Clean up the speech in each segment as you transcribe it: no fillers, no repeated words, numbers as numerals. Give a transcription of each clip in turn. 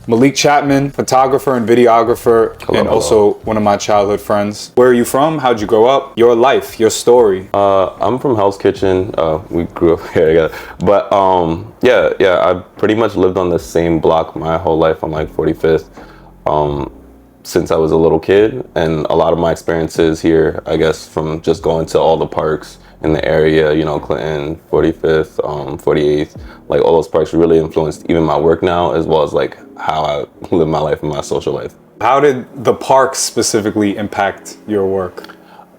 Malik Chatman, photographer and videographer, and also one of my childhood friends. Where are you from? How'd you grow up? Your life, your story. I'm from Hell's Kitchen. We grew up here together. But I pretty much lived on the same block my whole life on like 45th since I was a little kid. And a lot of my experiences here, I guess, from just going to all the parks in the area, you know, Clinton, 45th, 48th, like all those parks really influenced even my work now, as well as like how I live my life and my social life. How did the parks specifically impact your work?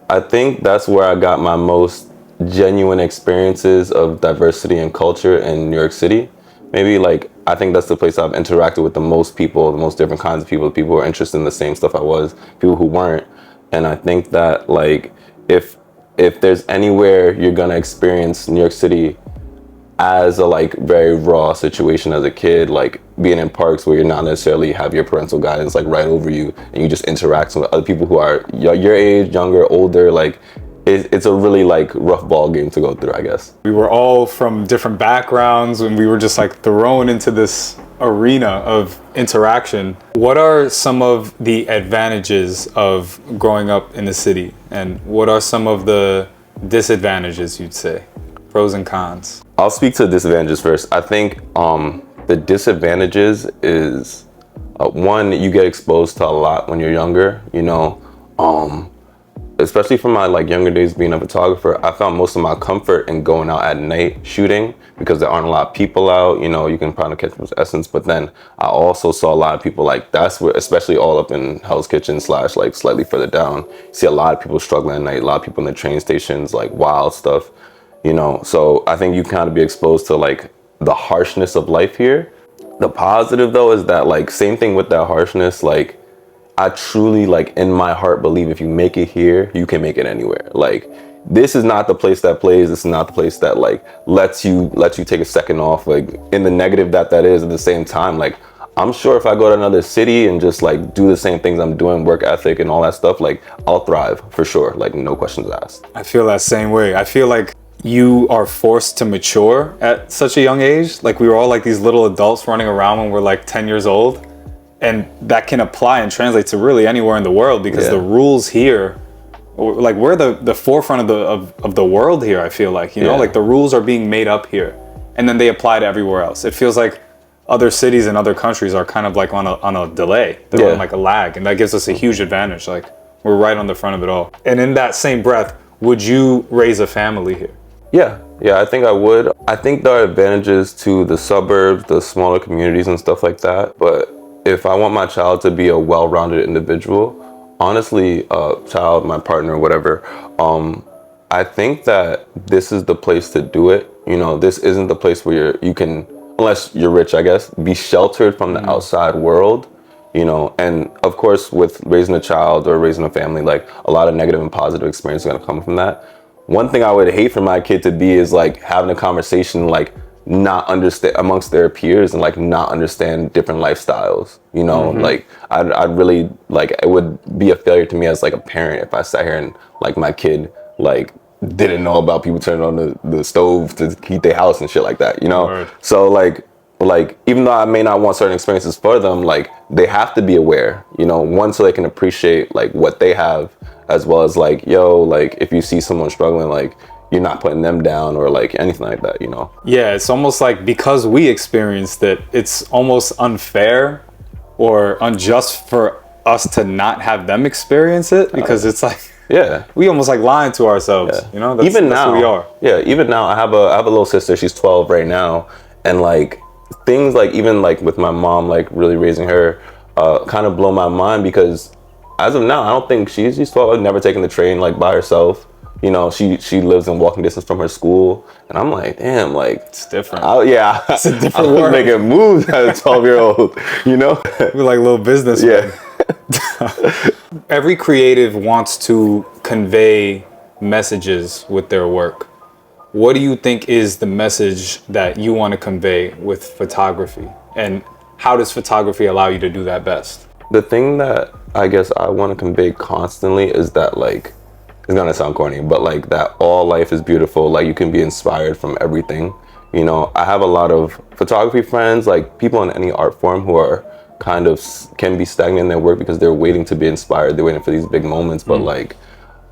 I think that's where I got my most genuine experiences of diversity and culture in New York City. Maybe like, I think that's the place I've interacted with the most people, the most different kinds of people who are interested in the same stuff I was, people who weren't. And I think that like, if there's anywhere you're gonna experience New York City as a like very raw situation as a kid, like being in parks where you're not necessarily have your parental guidance like right over you, and you just interact with other people who are your age, younger, older, like it's a really like rough ball game to go through, I guess. We were all from different backgrounds and we were just like thrown into this arena of interaction. What are some of the advantages of growing up in the city, and what are some of the disadvantages, you'd say? Pros and cons. I'll speak to disadvantages first. I think the disadvantages is one, you get exposed to a lot when you're younger, you know, especially from my like younger days being a photographer. I found most of my comfort in going out at night shooting because there aren't a lot of people's out, you know, you can probably catch people's essence. But then I also saw a lot of people like, that's where, especially all up in Hell's Kitchen / like slightly further down, you see a lot of people struggling at night, a lot of people in the train stations, like wild stuff, you know. So I think you kind of be exposed to like the harshness of life here. The positive though is that like, same thing with that harshness, like I truly like in my heart believe if you make it here, you can make it anywhere. Like this is not the place that plays. This is not the place that like lets you take a second off, like in the negative that is. At the same time, like I'm sure if I go to another city and just like do the same things I'm doing, work ethic and all that stuff, like I'll thrive for sure. Like no questions asked. I feel that same way. I feel like you are forced to mature at such a young age. Like we were all like these little adults running around when we're like 10 years old. And that can apply and translate to really anywhere in the world, because the rules here, like we're the forefront of the world here. I feel like, you know, like the rules are being made up here and then they apply to everywhere else. It feels like other cities and other countries are kind of like on a delay. They're on like a lag, and that gives us a huge advantage. Like we're right on the front of it all. And in that same breath, would you raise a family here? Yeah, I think I would. I think there are advantages to the suburbs, the smaller communities and stuff like that. But if I want my child to be a well-rounded individual, honestly, child, my partner, whatever, I think that this is the place to do it. You know, this isn't the place where you can, unless you're rich, I guess, be sheltered from the outside world, you know. And of course, with raising a child or raising a family, like a lot of negative and positive experience is gonna come from that. One thing I would hate for my kid to be is like having a conversation like not understand amongst their peers and like not understand different lifestyles, you know. Like I'd really like, it would be a failure to me as like a parent if I sat here and like my kid like didn't know about people turning on the stove to heat their house and shit like that, you know. Right. So like even though I may not want certain experiences for them, like they have to be aware, you know, one, so they can appreciate like what they have, as well as like, yo, like if you see someone struggling, like you're not putting them down or like anything like that, you know? Yeah, it's almost like because we experienced it, it's almost unfair or unjust for us to not have them experience it, because it's like, we almost like lying to ourselves, you know? That's who we are. Yeah, even now, I have a little sister, she's 12 right now, and like things like even like with my mom, like really raising her, kind of blow my mind, because as of now, I don't think she's 12, I've never taken the train like by herself. You know, she lives in walking distance from her school, and I'm like, damn, like it's different. It's a different world. Making moves as a 12-year-old, you know. We're like little business. Every creative wants to convey messages with their work. What do you think is the message that you want to convey with photography, and how does photography allow you to do that best? The thing that I guess I want to convey constantly is that like, it's gonna sound corny, but like that all life is beautiful. Like you can be inspired from everything. You know, I have a lot of photography friends, like people in any art form who are kind of can be stagnant in their work because they're waiting to be inspired. They're waiting for these big moments. But like,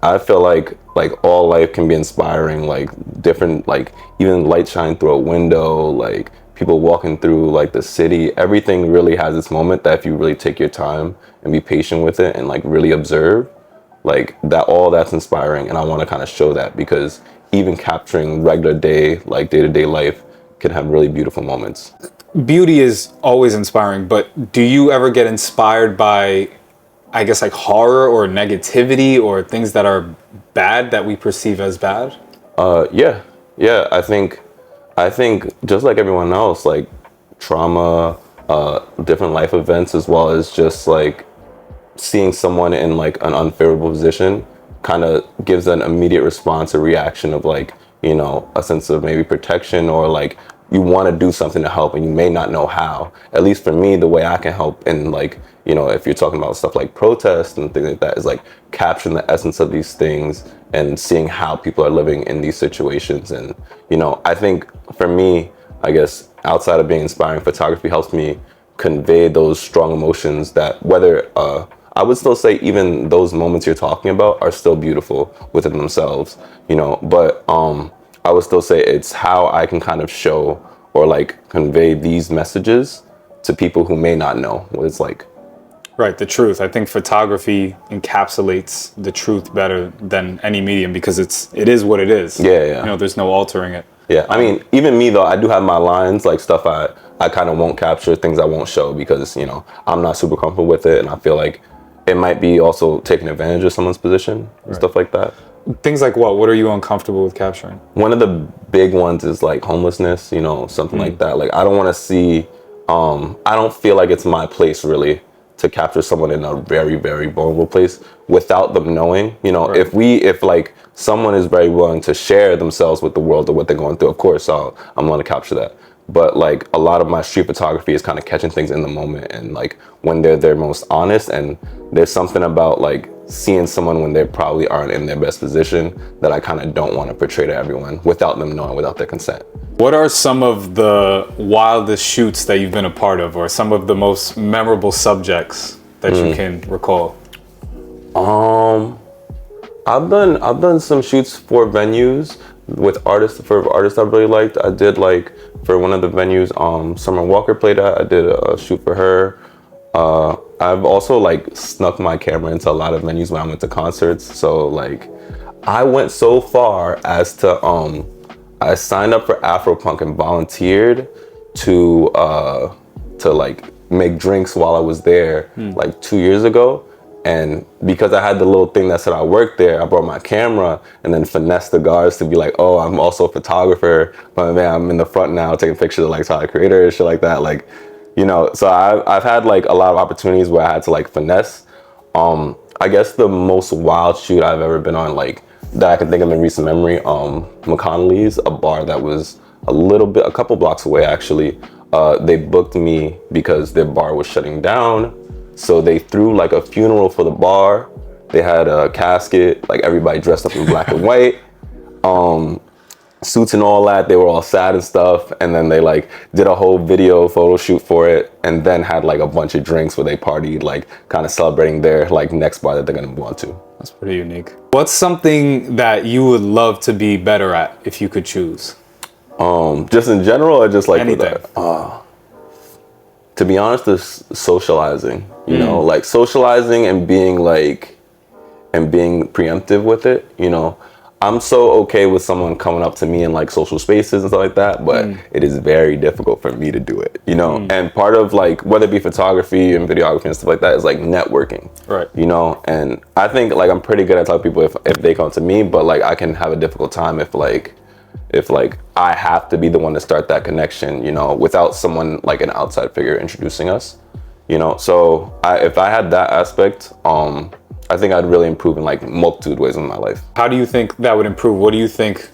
I feel like all life can be inspiring, like different, like even light shining through a window, like people walking through like the city, everything really has its moment that if you really take your time and be patient with it and like really observe, like that, all that's inspiring. And I want to kind of show that because even capturing regular day, like day-to-day life can have really beautiful moments. Beauty is always inspiring, but do you ever get inspired by, I guess, like horror or negativity or things that are bad that we perceive as bad? Yeah. I think just like everyone else, like trauma, different life events, as well as just like seeing someone in like an unfavorable position kind of gives an immediate response, a reaction of like, you know, a sense of maybe protection, or like you want to do something to help and you may not know how. At least for me, the way I can help in like, you know, if you're talking about stuff like protest and things like that, is like capturing the essence of these things and seeing how people are living in these situations. And, you know, I think for me, I guess outside of being inspiring, photography helps me convey those strong emotions that whether, I would still say even those moments you're talking about are still beautiful within themselves, you know, but I would still say it's how I can kind of show or like convey these messages to people who may not know what it's like. Right, the truth. I think photography encapsulates the truth better than any medium because it is what it is. Yeah. You know, there's no altering it. Yeah, I mean, even me though, I do have my lines, like stuff I kind of won't capture, things I won't show because, you know, I'm not super comfortable with it, and I feel like it might be also taking advantage of someone's position and stuff like that. Things like what? What are you uncomfortable with capturing? One of the big ones is like homelessness, you know, something like that. Like I don't want to see, I don't feel like it's my place really to capture someone in a very, very vulnerable place without them knowing, you know, if like someone is very willing to share themselves with the world or what they're going through, of course, I'm going to capture that. But like a lot of my street photography is kind of catching things in the moment and like when they're their most honest, and there's something about like seeing someone when they probably aren't in their best position that I kind of don't want to portray to everyone without them knowing, without their consent. What are some of the wildest shoots that you've been a part of, or some of the most memorable subjects that you can recall? I've done some shoots for venues with artists, for artists I really liked. I did like for one of the venues, Summer Walker played at. I did a shoot for her. I've also like snuck my camera into a lot of venues when I went to concerts. So like, I went so far as to I signed up for Afropunk and volunteered to like make drinks while I was there like 2 years ago. And because I had the little thing that said I worked there, I brought my camera and then finessed the guards to be like, oh, I'm also a photographer, but man, I'm in the front now taking pictures of like Tyler Creator and shit like that. Like, you know, so I've had like a lot of opportunities where I had to like finesse. I guess the most wild shoot I've ever been on, like that I can think of in recent memory, McConnelly's, a bar that was a couple blocks away actually. They booked me because their bar was shutting down. So they threw like a funeral for the bar. They had a casket, like everybody dressed up in black and white, suits and all that. They were all sad and stuff. And then they like did a whole video photo shoot for it, and then had like a bunch of drinks where they partied, like kind of celebrating their like next bar that they're gonna move on to. That's pretty unique. What's something that you would love to be better at if you could choose? Just in general, or just like anything? To be honest, is socializing, you know, like socializing and being preemptive with it. You know, I'm so okay with someone coming up to me in like social spaces and stuff like that, but it is very difficult for me to do it, you know, and part of like, whether it be photography and videography and stuff like that, is like networking, right? You know, and I think like I'm pretty good at telling people if they come to me, but like I can have a difficult time if I have to be the one to start that connection, you know, without someone like an outside figure introducing us, you know. So if I had that aspect, I think I'd really improve in like multitude ways in my life. How do you think that would improve? What do you think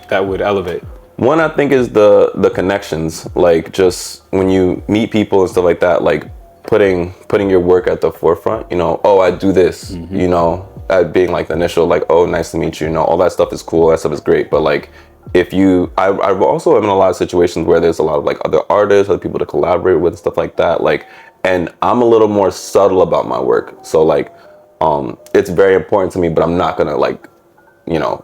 that would elevate? One, I think, is the connections, like just when you meet people and stuff like that, like putting your work at the forefront, you know, oh, I do this, you know, at being like the initial, like, oh, nice to meet you, you know, all that stuff is cool, that stuff is great, but like, I've also been in a lot of situations where there's a lot of like other artists, other people to collaborate with and stuff like that. Like, And I'm a little more subtle about my work. So like, it's very important to me, but I'm not gonna like,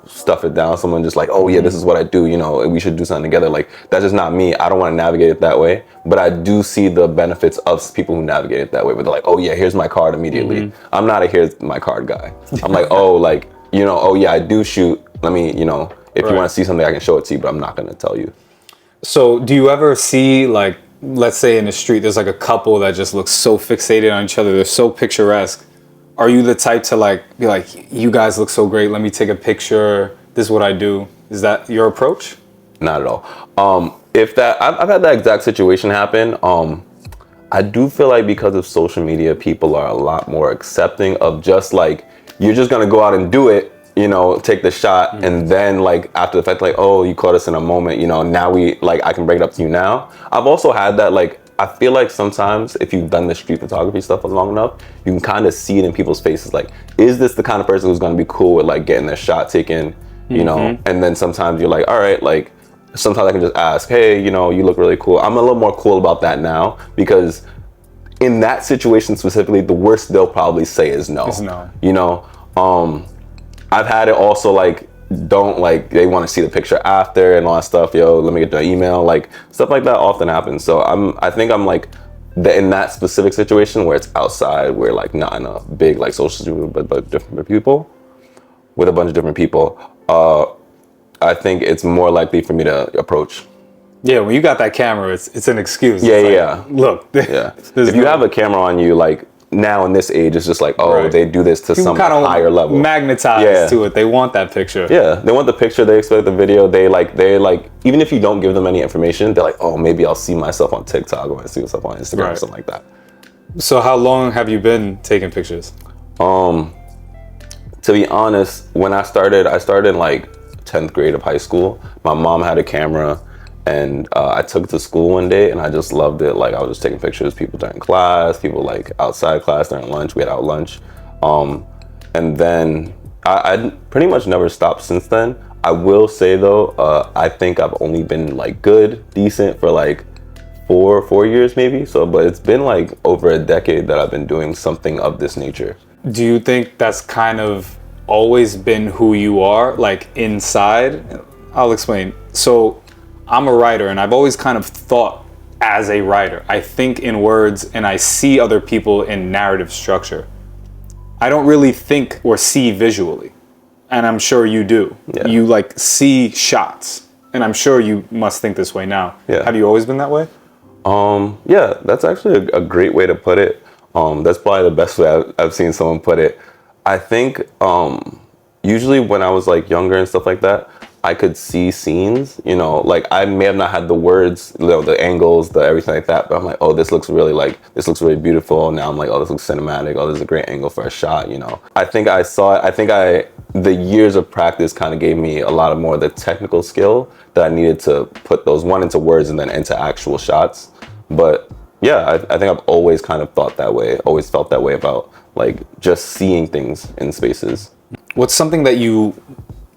stuff it down. Someone just like, oh yeah, this is what I do, we should do something together. Like, that's just not me. I don't want to navigate it that way. But I do see the benefits of people who navigate it that way. But they're like, oh yeah, here's my card immediately. I'm not a here's my card guy. I'm like, oh, like, oh yeah, I do shoot. Let me, if you want to see something, I can show it to you, but I'm not going to tell you. So do you ever see, like, let's say in the street, there's like a couple that just looks so fixated on each other. They're so picturesque. Are you the type to like be like, you guys look so great, let me take a picture, this is what I do? Is that your approach? Not at all. I've had that exact situation happen. I do feel like because of social media, people are a lot more accepting of just like, you're just gonna go out and do it, take the shot, and then like after the fact, like, oh, you caught us in a moment, now I can bring it up to you now. I've also had that, like, I feel like sometimes if you've done the street photography stuff for long enough, you can kind of see it in people's faces. Like, is this the kind of person who's going to be cool with like getting their shot taken, and then sometimes you're like, all right, like sometimes I can just ask, hey, you look really cool. I'm a little more cool about that now, because in that situation specifically, the worst they'll probably say is no. Is no. I've had it also like, don't like, they want to see the picture after and all that stuff. Yo, let me get the email. Like, stuff like that often happens. So I think I'm like in that specific situation where it's outside, where like not in a big like social group, but different people with a bunch of different people. I think it's more likely for me to approach. Yeah, when you got that camera, it's an excuse. Yeah, it's like, look. Yeah. If you have a camera on you, like now in this age, it's just like, oh, they do this to some higher level. Magnetized to it. They want that picture. Yeah, they want the picture. They expect the video. They like, even if you don't give them any information, they're like, oh, maybe I'll see myself on TikTok or I see myself on Instagram or something like that. So how long have you been taking pictures? To be honest, when I started in like 10th grade of high school. My mom had a camera. And I took it to school one day and I just loved it. Like, I was just taking pictures, people during class, people like outside class during lunch. We had out lunch. And then I pretty much never stopped since then. I will say though, I think I've only been like good, decent for like four years maybe. So, but it's been like over a decade that I've been doing something of this nature. Do you think that's kind of always been who you are, like inside? I'll explain. So I'm a writer and I've always kind of thought as a writer. I think in words and I see other people in narrative structure. I don't really think or see visually. And I'm sure you do. Yeah. You like see shots. And I'm sure you must think this way now. Yeah. Have you always been that way? Yeah, that's actually a great way to put it. That's probably the best way I've seen someone put it. I think usually when I was like younger and stuff like that, I could see scenes, like I may have not had the words, the angles, the everything like that, but I'm like, oh, this looks really beautiful. Now I'm like, oh, this looks cinematic. Oh, this is a great angle for a shot, I think I saw it. The years of practice kind of gave me a lot of more of the technical skill that I needed to put those one into words and then into actual shots. But yeah, I think I've always kind of thought that way, always felt that way about like just seeing things in spaces. What's something that you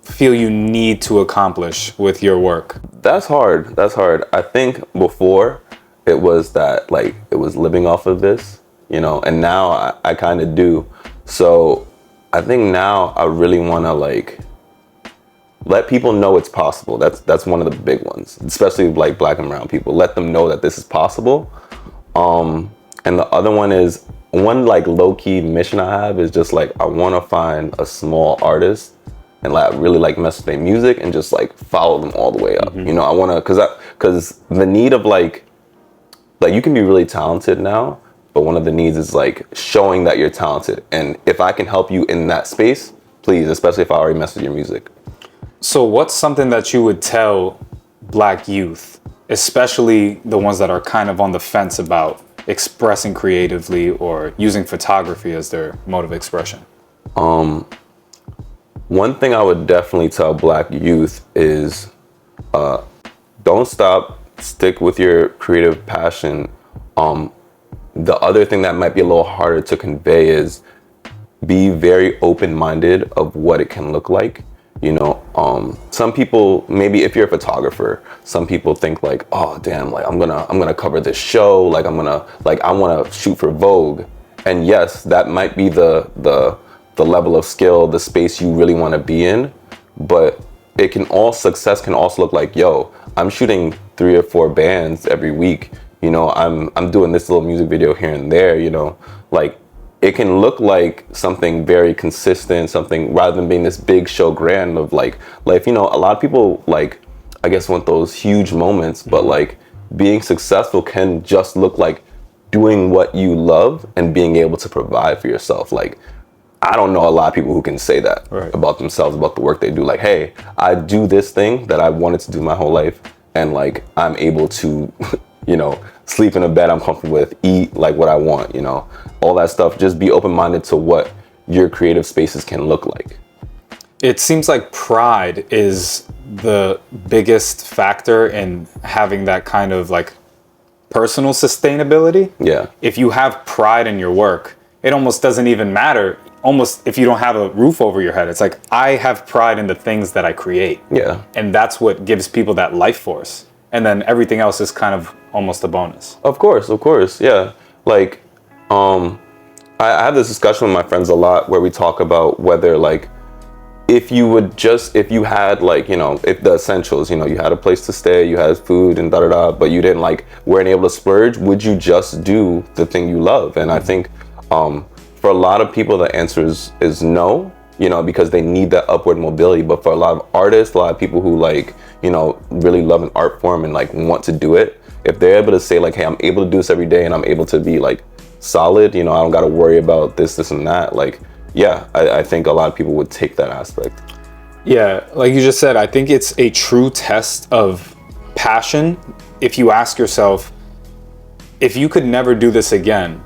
feel you need to accomplish with your work? That's hard. I think before it was that like it was living off of this, and now I kind of do. So I think now I really want to like let people know it's possible. That's one of the big ones, especially like Black and brown people. Let them know that this is possible. And the other one is one like low-key mission I have is just like I want to find a small artist and like really like mess with their music and just like follow them all the way up. Mm-hmm. I want to, cause the need of like you can be really talented now, but one of the needs is like showing that you're talented. And if I can help you in that space, please, especially if I already mess with your music. So what's something that you would tell Black youth, especially the ones that are kind of on the fence about expressing creatively or using photography as their mode of expression? One thing I would definitely tell Black youth is don't stop, stick with your creative passion. The other thing that might be a little harder to convey is be very open-minded of what it can look like. Some people, maybe if you're a photographer, some people think like, oh damn, like I'm gonna cover this show, like I want to shoot for Vogue. And yes, that might be the level of skill, the space you really want to be in, but success can also look like, yo, I'm shooting 3 or 4 bands every week. I'm doing this little music video here and there, like it can look like something very consistent, something rather than being this big show grand of like, a lot of people like, I guess want those huge moments, but like being successful can just look like doing what you love and being able to provide for yourself. Like, I don't know a lot of people who can say that about themselves, about the work they do. Like, hey, I do this thing that I wanted to do my whole life, and like I'm able to, sleep in a bed I'm comfortable with, eat like what I want, all that stuff. Just be open-minded to what your creative spaces can look like. It seems like pride is the biggest factor in having that kind of like personal sustainability. Yeah. If you have pride in your work, it almost doesn't even matter. Almost if you don't have a roof over your head, it's like, I have pride in the things that I create. Yeah. And that's what gives people that life force. And then everything else is kind of almost a bonus. Of course. Yeah. Like, I have this discussion with my friends a lot where we talk about whether like, if you had like, if the essentials, you had a place to stay, you had food and but you didn't weren't able to splurge, would you just do the thing you love? And I think, for a lot of people, the answer is no, because they need that upward mobility. But for a lot of artists, a lot of people who really love an art form and like want to do it, if they're able to say like, hey, I'm able to do this every day and I'm able to be like solid, I don't got to worry about this and that. Like, yeah, I think a lot of people would take that aspect. Yeah, like you just said, I think it's a true test of passion. If you ask yourself, if you could never do this again,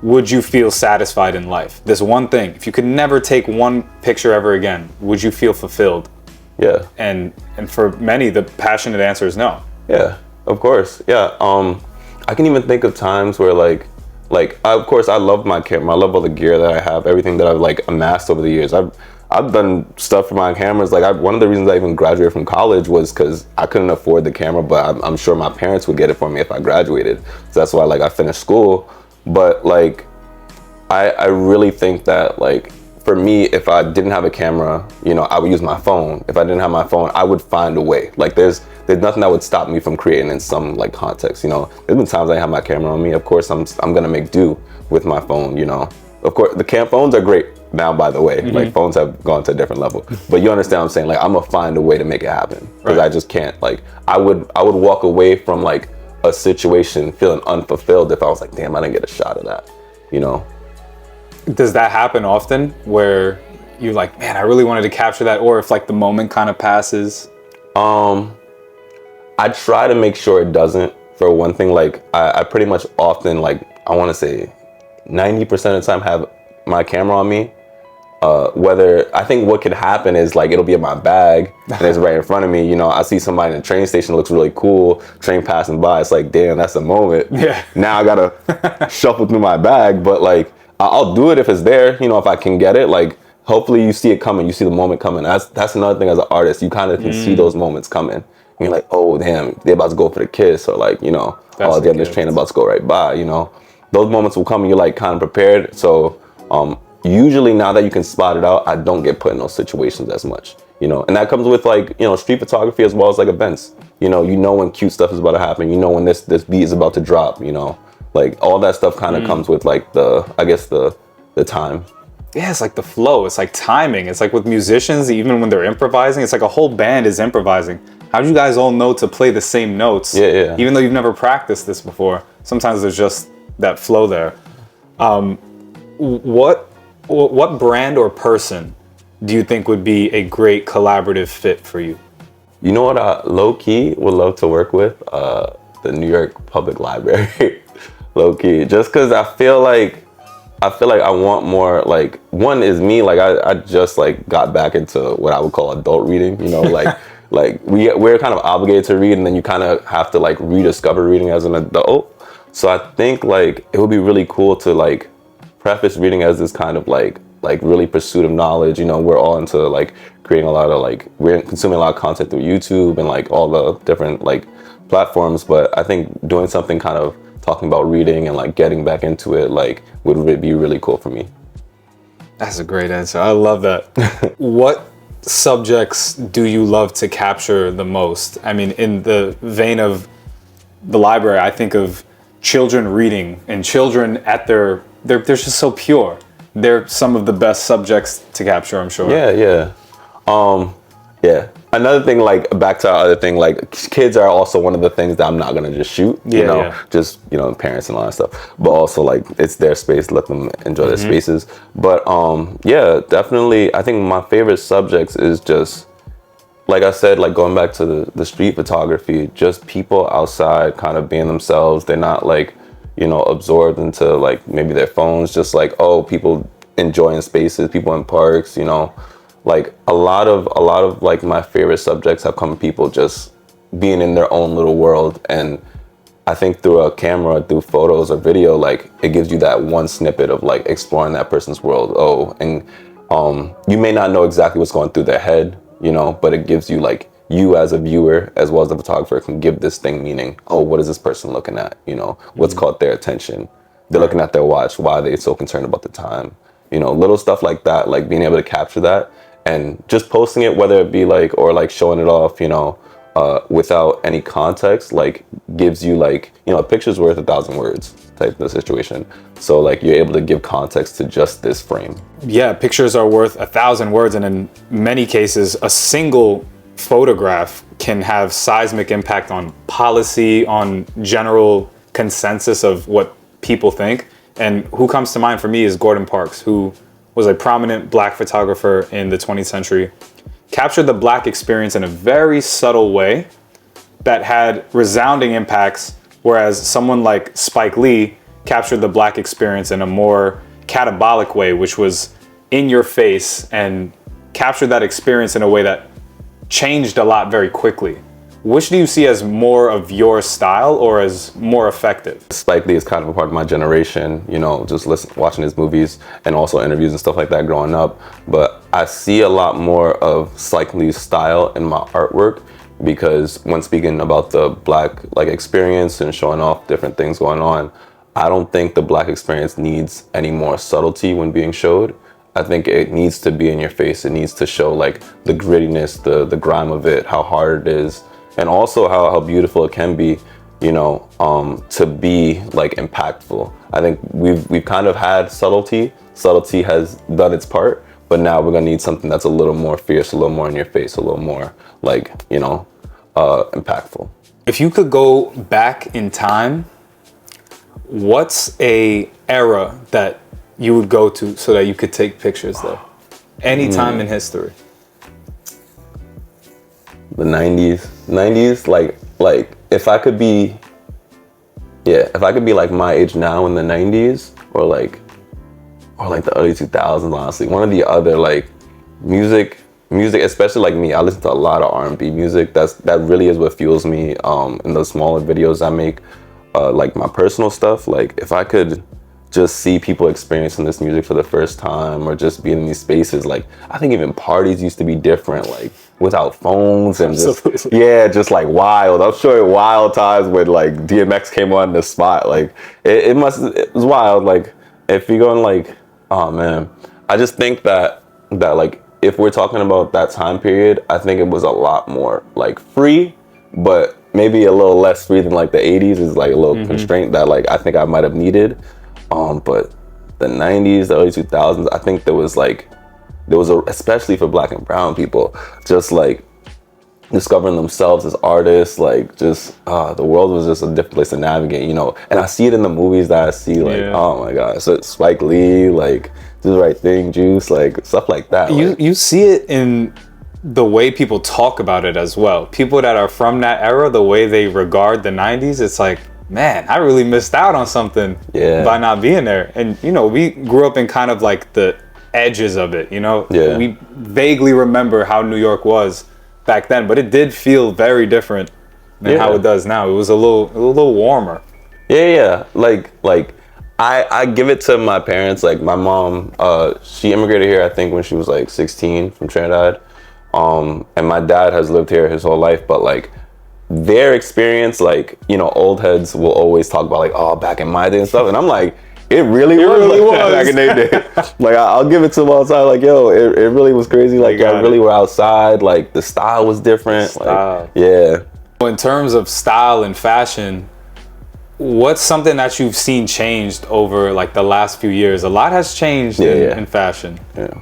would you feel satisfied in life? This one thing, if you could never take one picture ever again, would you feel fulfilled? Yeah. And for many, the passionate answer is no. Yeah, of course. Yeah. I can even think of times where of course I love my camera. I love all the gear that I have, everything that I've like amassed over the years. I've done stuff for my cameras. Like one of the reasons I even graduated from college was because I couldn't afford the camera, but I'm sure my parents would get it for me if I graduated. So that's why I finished school. But like, I really think that like, for me, if I didn't have a camera, I would use my phone. If I didn't have my phone, I would find a way. Like there's nothing that would stop me from creating in some like context, There's been times I have my camera on me. Of course, I'm gonna make do with my phone, Of course, the phones are great now, by the way. Mm-hmm. Like phones have gone to a different level. But you understand what I'm saying? Like I'm gonna find a way to make it happen. Because I just can't. Like I would walk away from like a situation feeling unfulfilled if I was like, damn, I didn't get a shot of that, Does that happen often where you're like, man, I really wanted to capture that? Or if like the moment kind of passes? I try to make sure it doesn't. For one thing, like I pretty much often, like I want to say 90% of the time have my camera on me. Whether I think what could happen is like it'll be in my bag and it's right in front of me. I see somebody in the train station looks really cool, train passing by. It's like, damn, that's the moment. Yeah. Now I gotta shuffle through my bag, but like I'll do it if it's there. If I can get it. Like hopefully you see it coming. You see the moment coming. That's another thing as an artist. You kind of can see those moments coming. And you're like, oh damn, they're about to go for the kiss, or like oh damn, this train about to go right by. Those moments will come and you're like kind of prepared. So usually now that you can spot it out, I don't get put in those situations as much, and that comes with like, street photography as well as like events, when cute stuff is about to happen, when this beat is about to drop, like all that stuff kind of comes with like the time. Yeah, it's like the flow, it's like timing. It's like with musicians, even when they're improvising, it's like a whole band is improvising. How do you guys all know to play the same notes? Yeah. Even though you've never practiced this before, sometimes there's just that flow there. What brand or person do you think would be a great collaborative fit for you? You know what I low-key would love to work with? The New York Public Library. Low-key. Just because I feel like I want more, like, one is me, like I just like got back into what I would call adult reading, like we're kind of obligated to read, and then you kind of have to like rediscover reading as an adult. So I think like it would be really cool to like preface reading as this kind of like really pursuit of knowledge. We're all into like creating a lot of like, we're consuming a lot of content through YouTube and like all the different like platforms. But I think doing something kind of talking about reading and like getting back into it like would be really cool for me. That's a great answer. I love that. What subjects do you love to capture the most? I mean, in the vein of the library, I think of children reading, and children at they're just so pure. They're some of the best subjects to capture, I'm sure. Yeah. Another thing, like back to our other thing, like kids are also one of the things that I'm not gonna just shoot, just parents and all that stuff. But also like it's their space, let them enjoy their spaces. But definitely, I think my favorite subjects is just, like I said, like going back to the street photography, just people outside kind of being themselves. They're not like, absorbed into like maybe their phones, just like, people enjoying spaces, people in parks, like a lot of like my favorite subjects have come from people just being in their own little world. And I think through a camera, through photos or video, like it gives you that one snippet of like exploring that person's world. And you may not know exactly what's going through their head, but it gives you like, you as a viewer as well as the photographer can give this thing meaning. What is this person looking at? What's caught their attention? They're looking at their watch. Why are they so concerned about the time? Little stuff like that, like being able to capture that and just posting it, whether it be like, or like showing it off, without any context, like gives you like, a picture's worth 1,000 words type of situation. So like you're able to give context to just this frame. Yeah, pictures are worth 1,000 words. And in many cases, a single photograph can have seismic impact on policy, on general consensus of what people think. And who comes to mind for me is Gordon Parks, who was a prominent Black photographer in the 20th century, captured the Black experience in a very subtle way that had resounding impacts, whereas someone like Spike Lee captured the Black experience in a more catabolic way, which was in your face, and captured that experience in a way that changed a lot very quickly. Which do you see as more of your style or as more effective? Spike Lee is kind of a part of my generation, just watching his movies and also interviews and stuff like that growing up. But I see a lot more of Spike Lee's style in my artwork, because when speaking about the Black like experience and showing off different things going on, I don't think the Black experience needs any more subtlety when being showed. I think it needs to be in your face. It needs to show like the grittiness, the grime of it, how hard it is. And also how beautiful it can be, to be like impactful. I think we've kind of had subtlety. Subtlety has done its part, but now we're gonna need something that's a little more fierce, a little more in your face, a little more like, impactful. If you could go back in time, what's a era that you would go to so that you could take pictures there? Any time in history. The 90s, like if I could be like my age now in the 90s, or like the early 2000s, honestly, one of the other, like music, especially like me, I listen to a lot of R&B music. That really is what fuels me in the smaller videos I make, like my personal stuff. Like if I could just see people experiencing this music for the first time, or just being in these spaces, like I think even parties used to be different, like without phones and just like wild. I'm sure wild times when like DMX came on the spot, like it was wild. Like if you're going like, oh man, I just think that like if we're talking about that time period, I think it was a lot more like free, but maybe a little less free than like the 80s is like a little constraint that like I think I might have needed. But the 90s, the early 2000s, I think there was especially for Black and brown people, just like discovering themselves as artists, like just the world was just a different place to navigate, and I see it in the movies that I see, like, oh my God, so Spike Lee, like Do the Right Thing, Juice, like stuff like that. You see it in the way people talk about it as well. People that are from that era, the way they regard the 90s, it's like, man, I really missed out on something by not being there. And, we grew up in kind of like the edges of it, We vaguely remember how New York was back then, but it did feel very different than how it does now. It was a little warmer. Yeah. Like I give it to my parents. Like my mom, she immigrated here, I think when she was like 16 from Trinidad. And my dad has lived here his whole life, but like their experience, like, you know, old heads will always talk about like, oh, back in my day and stuff. And I'm like, it really was back in their day. Like, I'll give it to them all the time. Like, yo, it really was crazy. Like, I really were outside. Like, the style was different. Like, yeah. In terms of style and fashion, what's something that you've seen changed over like the last few years? A lot has changed in fashion. Yeah.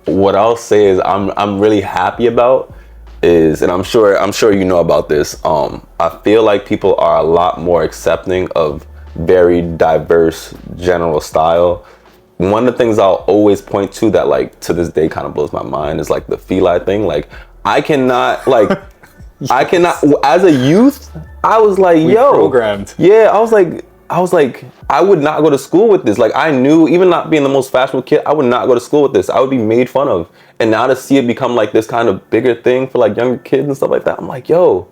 What I'll say is I'm really happy about is, and I'm sure you know about this. I feel like people are a lot more accepting of very diverse general style. One of the things I'll always point to that like to this day kind of blows my mind is like the feline thing. Like I cannot like I cannot as a youth I was like programmed. Yeah, I was like I would not go to school with this. Like I knew, even not being the most fashionable kid, I would not go to school with this. I would be made fun of. And now to see it become like this kind of bigger thing for like younger kids and stuff like that, I'm like, yo,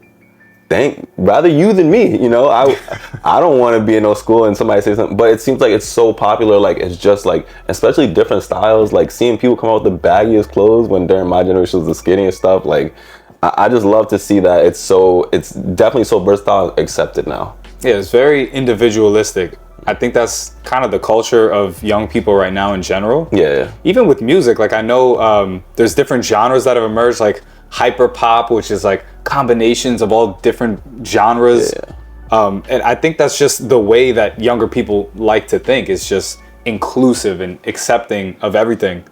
rather you than me, you know. I don't want to be in no school and somebody say something, but it seems like it's so popular. Like it's just like, especially different styles, like seeing people come out with the baggiest clothes when during my generation was the skinny and stuff. Like I just love to see that it's definitely so versatile and accepted now. Yeah, it's very individualistic. I think that's kind of the culture of young people right now in general. Yeah. Even with music, like I know there's different genres that have emerged, like hyper pop, which is like combinations of all different genres. Yeah. And I think that's just the way that younger people like to think. It's just inclusive and accepting of everything.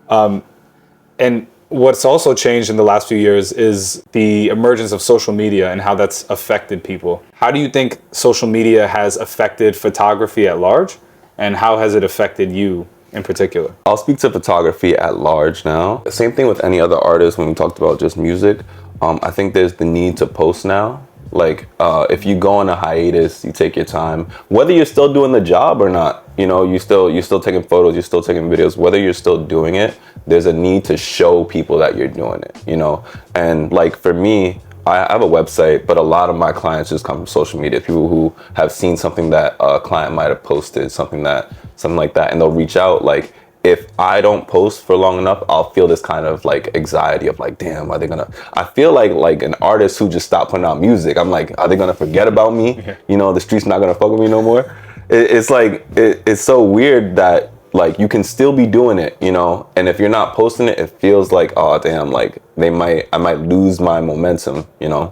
And what's also changed in the last few years is the emergence of social media and how that's affected people. How do you think social media has affected photography at large? And how has it affected you in particular? I'll speak to photography at large now. Same thing with any other artist when we talked about just music. I think there's the need to post now. Like if you go on a hiatus, you take your time, whether you're still doing the job or not, you know, you're still taking photos, you're still taking videos, whether you're still doing it, there's a need to show people that you're doing it, you know? And like for me, I have a website, but a lot of my clients just come from social media, people who have seen something that a client might have posted, something like that, and they'll reach out. Like if I don't post for long enough, I'll feel this kind of like anxiety of like, damn, are they gonna, I feel like an artist who just stopped putting out music. I'm like, are they gonna forget about me? Yeah. You know, the street's not gonna fuck with me no more. It's like, it's so weird that like you can still be doing it, you know, and if you're not posting it, it feels like, oh damn, like I might lose my momentum, you know.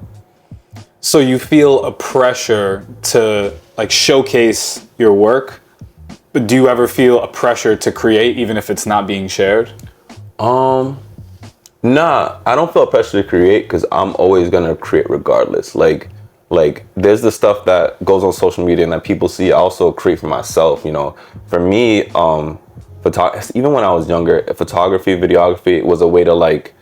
So you feel a pressure to like showcase your work, but do you ever feel a pressure to create even if it's not being shared? Nah, I don't feel a pressure to create because I'm always gonna create regardless. Like there's the stuff that goes on social media and that people see. I also create for myself, you know. For me, even when I was younger, photography, videography was a way to like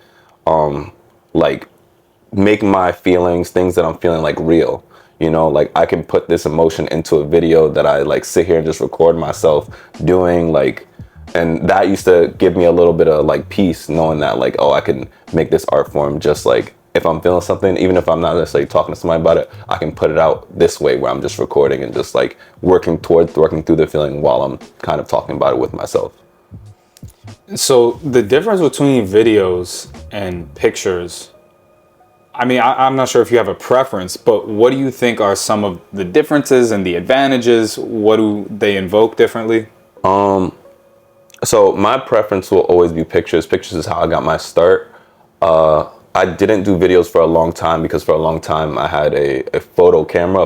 make my feelings, things that I'm feeling like real. You know, like I can put this emotion into a video that I like sit here and just record myself doing, like, and that used to give me a little bit of like peace knowing that like, oh, I can make this art form just like if I'm feeling something, even if I'm not necessarily talking to somebody about it, I can put it out this way where I'm just recording and just like working through the feeling while I'm kind of talking about it with myself. So the difference between videos and pictures, I mean, I'm not sure if you have a preference, but what do you think are some of the differences and the advantages? What do they invoke differently? So my preference will always be pictures. Pictures is how I got my start. I didn't do videos for a long time because for a long time I had a photo camera,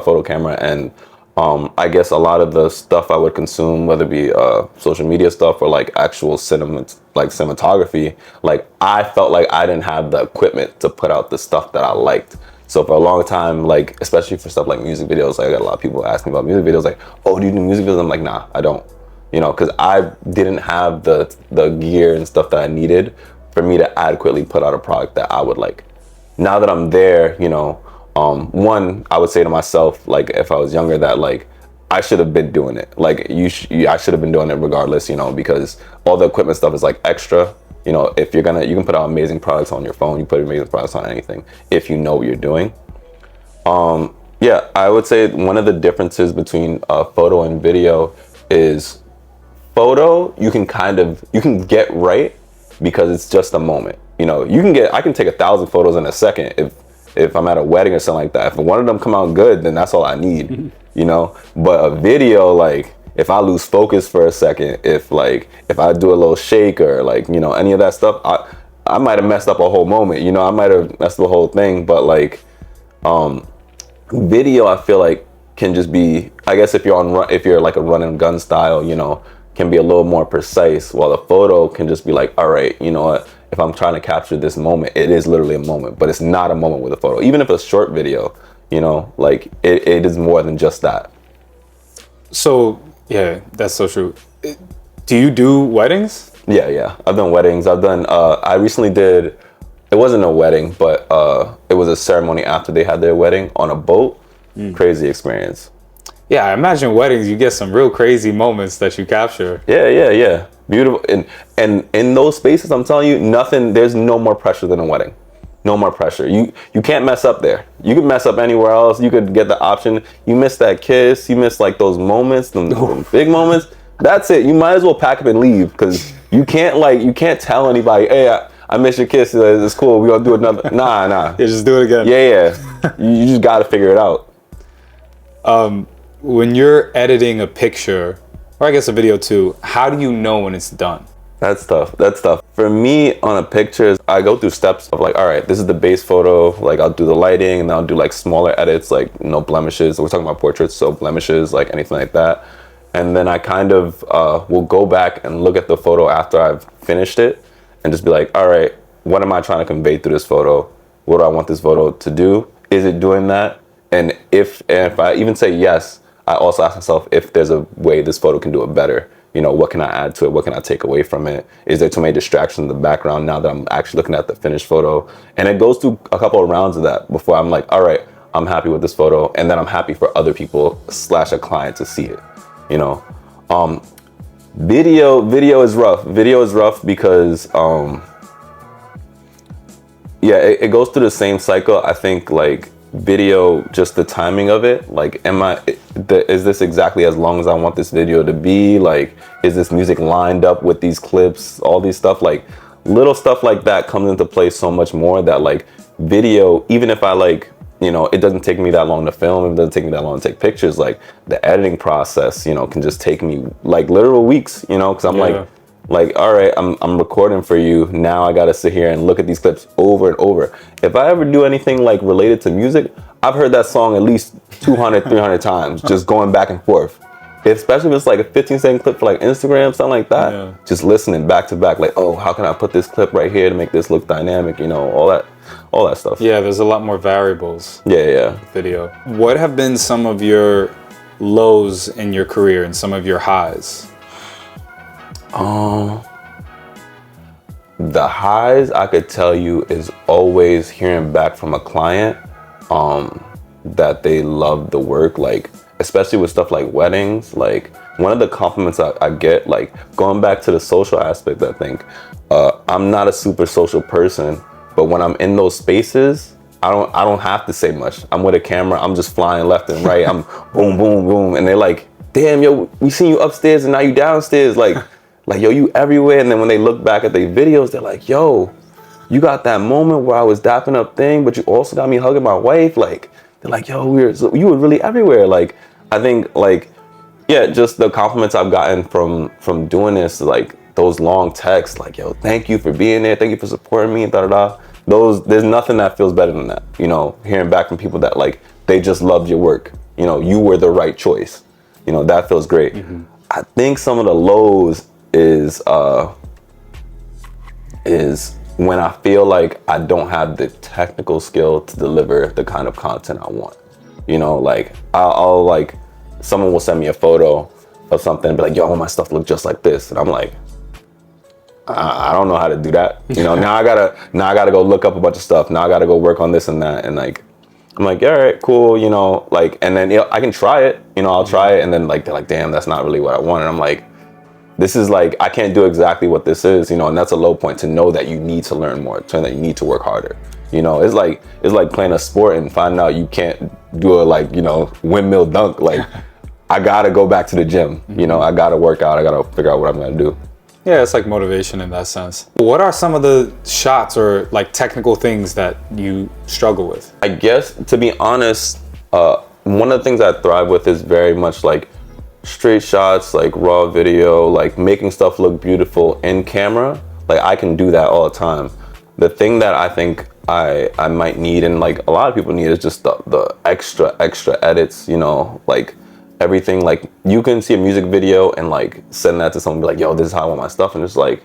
and I guess a lot of the stuff I would consume, whether it be social media stuff or like actual cinematography, like I felt like I didn't have the equipment to put out the stuff that I liked. So for a long time, like especially for stuff like music videos, like I got a lot of people asking about music videos, like, oh, do you do music videos? I'm like, nah, I don't. You know, because I didn't have the gear and stuff that I needed for me to adequately put out a product that I would like. Now that I'm there, you know, one, I would say to myself, like if I was younger, that like I should have been doing it. Like I should have been doing it regardless, you know, because all the equipment stuff is like extra. You know, if you can put out amazing products on your phone, you put amazing products on anything if you know what you're doing. Yeah, I would say one of the differences between photo and video is photo, you can get right because it's just a moment. You know, I can take 1,000 photos in a second if I'm at a wedding or something like that. If one of them come out good, then that's all I need, you know? But a video, like, if I lose focus for a second, if I do a little shake or like, you know, any of that stuff, I might have messed up a whole moment, you know, I might have messed up the whole thing. But like, video, I feel like can just be, I guess if you're like a run and gun style, you know, can be a little more precise, while the photo can just be like, all right, you know what, if I'm trying to capture this moment, it is literally a moment, but it's not a moment with a photo. Even if it's a short video, you know, like it is more than just that. So yeah, that's so true. Do you do weddings? Yeah. I've done weddings. I recently did, it wasn't a wedding, but it was a ceremony after they had their wedding on a boat. Crazy experience. Yeah, I imagine weddings, you get some real crazy moments that you capture. Yeah. Beautiful. And in those spaces, I'm telling you, there's no more pressure than a wedding. No more pressure. You can't mess up there. You could mess up anywhere else. You could get the option. You miss that kiss. You miss like those moments, them big moments. That's it. You might as well pack up and leave, because you can't tell anybody, hey, I miss your kiss. It's cool. We're going to do another. Nah. Yeah, just do it again. Yeah. You just got to figure it out. When you're editing a picture, or I guess a video too, how do you know when it's done? That's tough. For me, on a picture, I go through steps of like, all right, this is the base photo. Like, I'll do the lighting, and then I'll do like smaller edits, like no blemishes. We're talking about portraits, so blemishes, like anything like that. And then I kind of will go back and look at the photo after I've finished it, and just be like, all right, what am I trying to convey through this photo? What do I want this photo to do? Is it doing that? And if I even say yes, I also ask myself if there's a way this photo can do it better. You know, what can I add to it? What can I take away from it? Is there too many distractions in the background now that I'm actually looking at the finished photo? And it goes through a couple of rounds of that before I'm like, all right, I'm happy with this photo. And then I'm happy for other people / a client to see it, you know? Video is rough. Video is rough because, it goes through the same cycle. I think like video, just the timing of it, like is this exactly as long as I want this video to be? Like, is this music lined up with these clips, all these stuff? Like, little stuff like that comes into play so much more that like video, even if I like, you know, it doesn't take me that long to film, it doesn't take me that long to take pictures, like the editing process, you know, can just take me like literal weeks, you know, because I'm like, all right, I'm recording for you. Now I got to sit here and look at these clips over and over. If I ever do anything like related to music, I've heard that song at least 200, 300 times, just going back and forth. Especially if it's like a 15-second clip for like Instagram, something like that. Just listening back to back, like, oh, how can I put this clip right here to make this look dynamic? You know, all that stuff. Yeah, there's a lot more variables. Yeah. Video. What have been some of your lows in your career and some of your highs? The highs I could tell you is always hearing back from a client that they love the work, like especially with stuff like weddings. Like, one of the compliments I get, like going back to the social aspect, I think I'm not a super social person, but when I'm in those spaces, I don't have to say much. I'm with a camera, I'm just flying left and right. I'm boom, boom, boom, and they're like, damn, yo, we seen you upstairs and now you downstairs, like yo, you everywhere. And then when they look back at their videos, they're like, yo, you got that moment where I was dapping up thing, but you also got me hugging my wife. Like, they're like, yo, you were really everywhere. Like, I think like, yeah, just the compliments I've gotten from doing this, like those long texts, like, yo, thank you for being there. Thank you for supporting me and da-da-da. There's nothing that feels better than that. You know, hearing back from people that like, they just loved your work. You know, you were the right choice. You know, that feels great. Mm-hmm. I think some of the lows is when I feel like I don't have the technical skill to deliver the kind of content I want. You know, like I'll like, someone will send me a photo of something and be like, yo, I want my stuff to look just like this. And I'm like, I don't know how to do that. You know, now I gotta go look up a bunch of stuff. Now I gotta go work on this and that. And like, I'm like, all right, cool. You know, like, and then, you know, I can try it, you know, I'll try it. And then like, they're like, damn, that's not really what I want. And I'm like, this is like, I can't do exactly what this is, you know, and that's a low point, to know that you need to learn more, to know that you need to work harder. You know, it's like playing a sport and finding out you can't do a, like, you know, windmill dunk. Like, I gotta go back to the gym, you know, I gotta work out, I gotta figure out what I'm gonna do. Yeah, it's like motivation in that sense. What are some of the shots or like technical things that you struggle with? I guess, to be honest, one of the things I thrive with is very much like straight shots, like raw video, like making stuff look beautiful in camera. Like I can do that all the time. The thing that I think I might need, and like a lot of people need, is just the extra edits, you know, like everything. Like you can see a music video and like send that to someone, be like, yo, this is how I want my stuff, and it's like,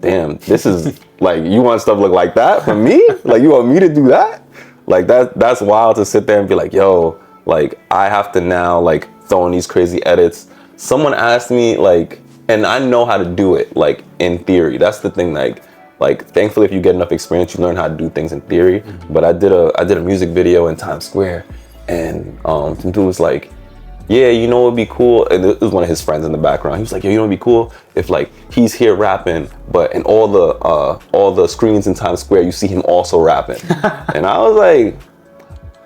damn, this is like, you want stuff look like that from me? Like you want me to do that? Like that's wild to sit there and be like, yo, like I have to now like throw in these crazy edits. Someone asked me, like, and I know how to do it, like in theory. That's the thing, like thankfully if you get enough experience, you learn how to do things in theory. But I did a music video in Times Square, and some dude was like, yeah, you know what'd be cool? And it was one of his friends in the background. He was like, yo, you know what'd be cool? If like he's here rapping, but in all the screens in Times Square, you see him also rapping. And I was like,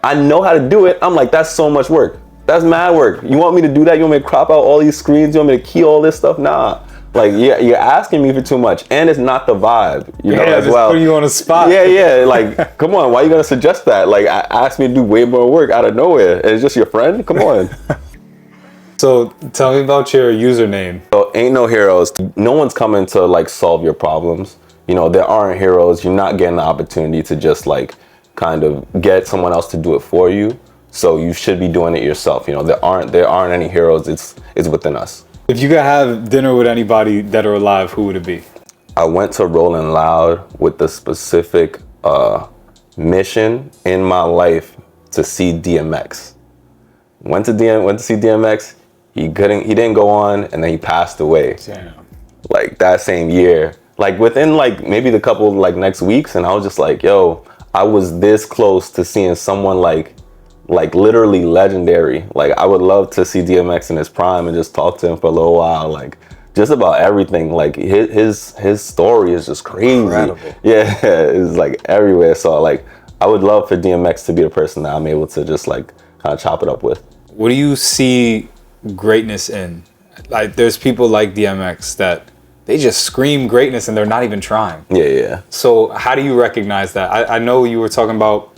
I know how to do it. I'm like, that's so much work. That's mad work. You want me to do that? You want me to crop out all these screens? You want me to key all this stuff? Nah. Like, yeah, you're asking me for too much, and it's not the vibe, you know, as well. Putting you on a spot. Yeah. Like, come on, why are you gonna suggest that? Like, ask me to do way more work out of nowhere. And it's just your friend? Come on. So tell me about your username. So ain't no heroes. No one's coming to like solve your problems. You know, there aren't heroes. You're not getting the opportunity to just like kind of get someone else to do it for you. So you should be doing it yourself. You know, there aren't any heroes. It's within us. If you could have dinner with anybody dead or alive, who would it be? I went to Rolling Loud with the specific mission in my life to see DMX. Went to see DMX. He didn't go on, and then he passed away. Damn. Like that same year, like within like maybe the couple like next weeks, and I was just like, yo, I was this close to seeing someone like literally legendary. Like I would love to see DMX in his prime and just talk to him for a little while, like just about everything. Like his story is just crazy. Incredible. Yeah, it's like everywhere. So like I would love for DMX to be the person that I'm able to just like kind of chop it up with. What do you see greatness in? Like there's people like DMX that they just scream greatness and they're not even trying. Yeah. So how do you recognize that? I know you were talking about,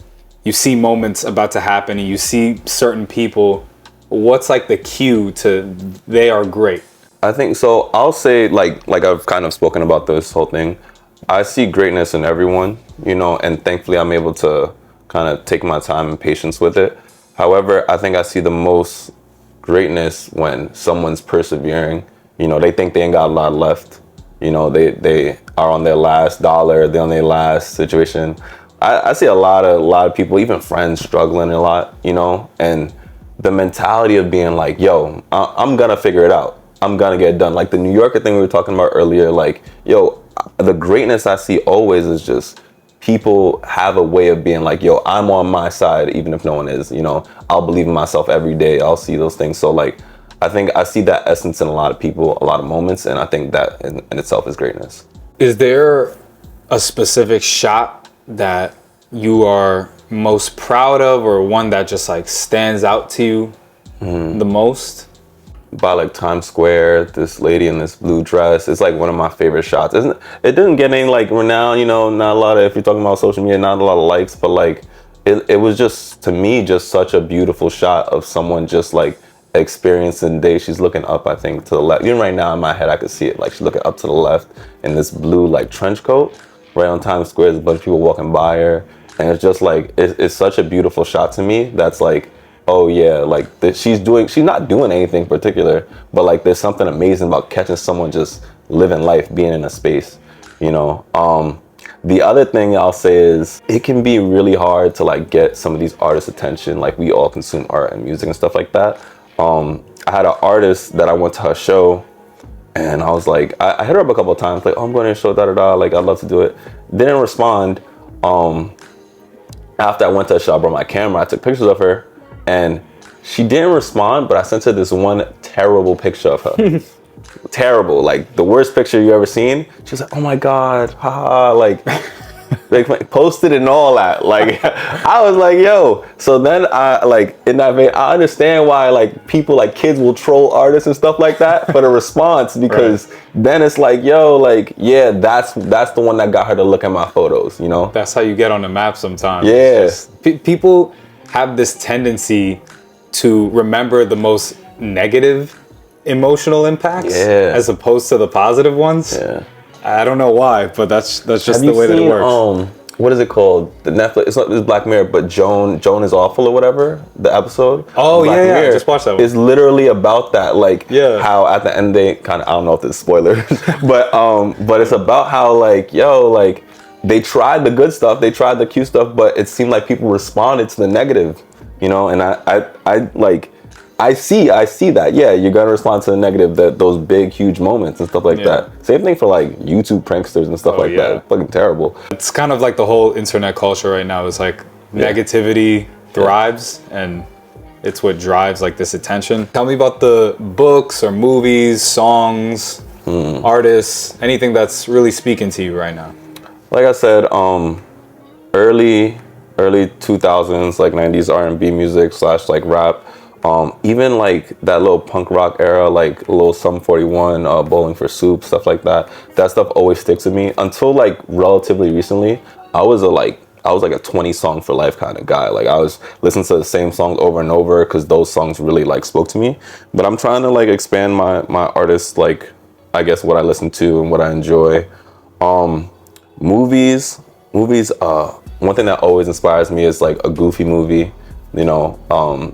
you see moments about to happen and you see certain people. What's like the cue to they are great? I think so. I'll say like I've kind of spoken about this whole thing. I see greatness in everyone, you know, and thankfully I'm able to kind of take my time and patience with it. However, I think I see the most greatness when someone's persevering. You know, they think they ain't got a lot left. You know, they are on their last dollar, they're on their last situation. I see a lot of people, even friends, struggling a lot, you know, and the mentality of being like, yo, I'm gonna figure it out. I'm gonna get it done. Like the New Yorker thing we were talking about earlier, like, yo, the greatness I see always is just people have a way of being like, yo, I'm on my side, even if no one is, you know, I'll believe in myself every day. I'll see those things. So like, I think I see that essence in a lot of people, a lot of moments. And I think that in itself is greatness. Is there a specific shot that you are most proud of, or one that just like stands out to you the most? By like Times Square, this lady in this blue dress, it's like one of my favorite shots. It didn't get any like renown, you know, not a lot of, if you're talking about social media, not a lot of likes, but like it was just, to me, just such a beautiful shot of someone just like experiencing the day. She's looking up, I think, to the left. Even right now in my head, I could see it. Like she's looking up to the left in this blue like trench coat right on Times Square. There's a bunch of people walking by her. And it's just like, it's such a beautiful shot to me. That's like, oh yeah, like she's not doing anything particular, but like there's something amazing about catching someone just living life, being in a space, you know. The other thing I'll say is it can be really hard to like get some of these artists' attention. Like we all consume art and music and stuff like that. I had an artist that I went to her show, and I was like, I hit her up a couple of times, like, oh, I'm going to your show, like I'd love to do it. Didn't respond. After I went to the show, I brought my camera, I took pictures of her, and she didn't respond, but I sent her this one terrible picture of her. Terrible, like the worst picture you ever seen. She was like, oh my God, haha, like, like posted and all that. Like I was like, yo. So then I like in that vein, I understand why like people like kids will troll artists and stuff like that for the response, because then it's like, yo, like yeah, that's the one that got her to look at my photos, you know. That's how you get on the map sometimes. Yeah. People have this tendency to remember the most negative emotional impacts as opposed to the positive ones. Yeah. I don't know why, but that's just the way that it works. What is it called? The Netflix. It's Black Mirror, but Joan is awful or whatever. The episode. Oh Black yeah, Mirror I just watched that one. It's literally about that, like how at the end they kind of, I don't know if it's spoilers, but it's about how like yo, like they tried the good stuff, they tried the cute stuff, but it seemed like people responded to the negative, you know. And I like. I see that. Yeah, you're gonna respond to the negative, those big, huge moments and stuff like that. Same thing for like YouTube pranksters and stuff that. It's fucking terrible. It's kind of like the whole internet culture right now is like negativity thrives, and it's what drives like this attention. Tell me about the books or movies, songs, artists, anything that's really speaking to you right now. Like I said, early 2000s, like 90s R&B music / like rap. Even like that little punk rock era, like a little Sum 41, Bowling for Soup, stuff like that. That stuff always sticks with me. Until like relatively recently, I was like a 20 song for life kind of guy. Like I was listening to the same songs over and over because those songs really like spoke to me. But I'm trying to like expand my artists, like I guess what I listen to and what I enjoy. Movies. One thing that always inspires me is like a goofy movie. You know,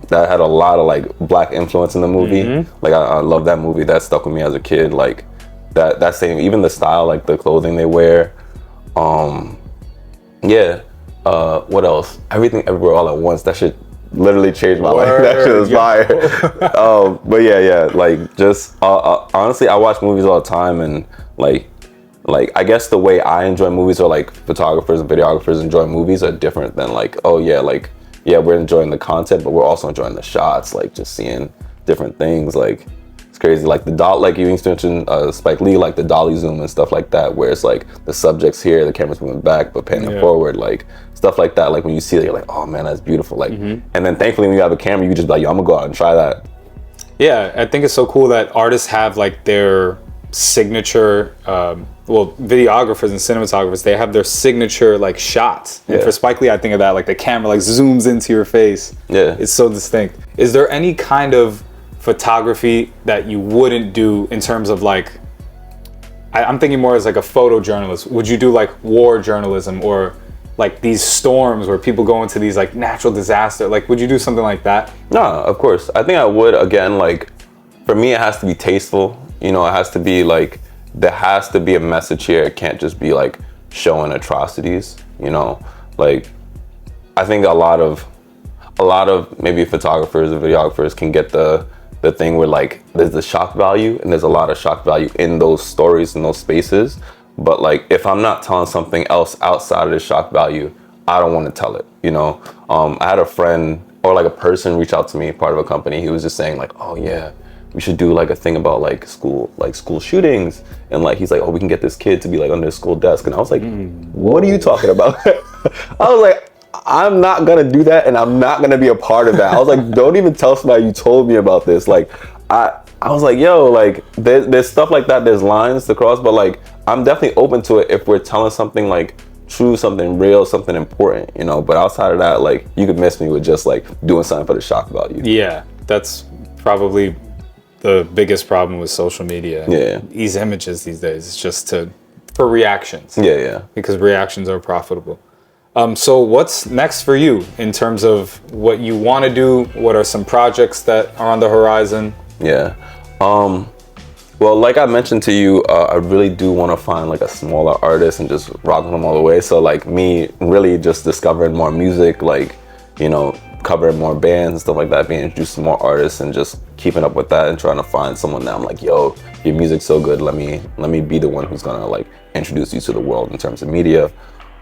that had a lot of like black influence in the movie. Like I love that movie. That stuck with me as a kid. Like that same, even the style, like the clothing they wear. What else? Everything Everywhere All at Once. That shit literally changed my life. That shit was fire. But yeah, like just honestly, I watch movies all the time, and like I guess the way I enjoy movies, or like photographers and videographers enjoy movies, are different than like, we're enjoying the content, but we're also enjoying the shots, like just seeing different things. Like it's crazy. Like like you mentioned Spike Lee, like the dolly zoom and stuff like that, where it's like the subject's here, the camera's moving back, but panning forward, like stuff like that. Like when you see it, you're like, oh man, that's beautiful. Like, and then thankfully when you have a camera, you can just be like, yo, I'm gonna go out and try that. Yeah, I think it's so cool that artists have like their signature, videographers and cinematographers, they have their signature like shots. And for Spike Lee, I think of that, like the camera like zooms into your face. Yeah. It's so distinct. Is there any kind of photography that you wouldn't do in terms of like, I'm thinking more as like a photojournalist. Would you do like war journalism, or like these storms where people go into these like natural disaster? Like, would you do something like that? No, of course. I think I would. Again, like for me, it has to be tasteful. You know, it has to be like, there has to be a message here. It can't just be like showing atrocities, you know? Like, I think a lot of maybe photographers or videographers can get the thing where like there's the shock value, and there's a lot of shock value in those stories, in those spaces. But like, if I'm not telling something else outside of the shock value, I don't want to tell it, you know? I had a friend, or like a person, reach out to me, part of a company. He was just saying like, oh yeah, we should do like a thing about like school shootings, and like he's like, oh, we can get this kid to be like under the school desk. And I was like, what are you talking about? I was like, I'm not gonna do that, and I'm not gonna be a part of that. I was like, don't even tell somebody you told me about this. Like I was like, yo, like there's stuff like that, there's lines to cross, but like I'm definitely open to it if we're telling something like true, something real, something important, you know. But outside of that, like you could miss me with just like doing something for the shock value. Yeah, that's probably the biggest problem with social media. Yeah. These images these days, it's just for reactions. Yeah. Because reactions are profitable. So what's next for you in terms of what you want to do? What are some projects that are on the horizon? Yeah. Well, like I mentioned to you, I really do want to find like a smaller artist and just rock them all the way. So like me really just discovering more music, like, you know, covering more bands and stuff like that, being introduced to more artists, and just keeping up with that and trying to find someone that I'm like, yo, your music's so good, let me be the one who's gonna like introduce you to the world in terms of media.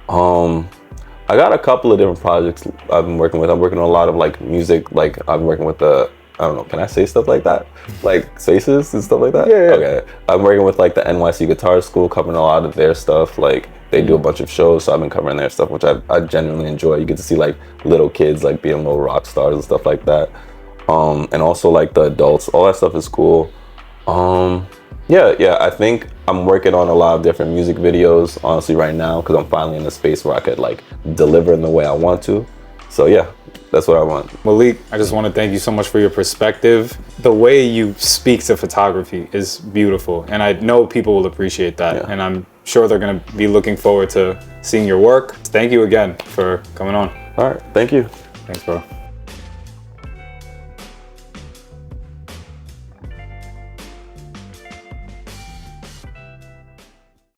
I got a couple of different projects I've been working with. I'm working on a lot of like music, like I'm working with a I don't know, can I say stuff like that? Like spaces and stuff like that? Yeah. Okay. I'm working with like the NYC Guitar School, covering a lot of their stuff. Like they do a bunch of shows, so I've been covering their stuff, which I genuinely enjoy. You get to see like little kids like being little rock stars and stuff like that. And also like the adults, all that stuff is cool. Yeah, I think I'm working on a lot of different music videos, honestly, right now, because I'm finally in a space where I could like deliver in the way I want to. So yeah, that's what I want. Malik, I just want to thank you so much for your perspective. The way you speak to photography is beautiful, and I know people will appreciate that. Yeah. And I'm sure they're going to be looking forward to seeing your work. Thank you again for coming on. All right, thank you. Thanks, bro.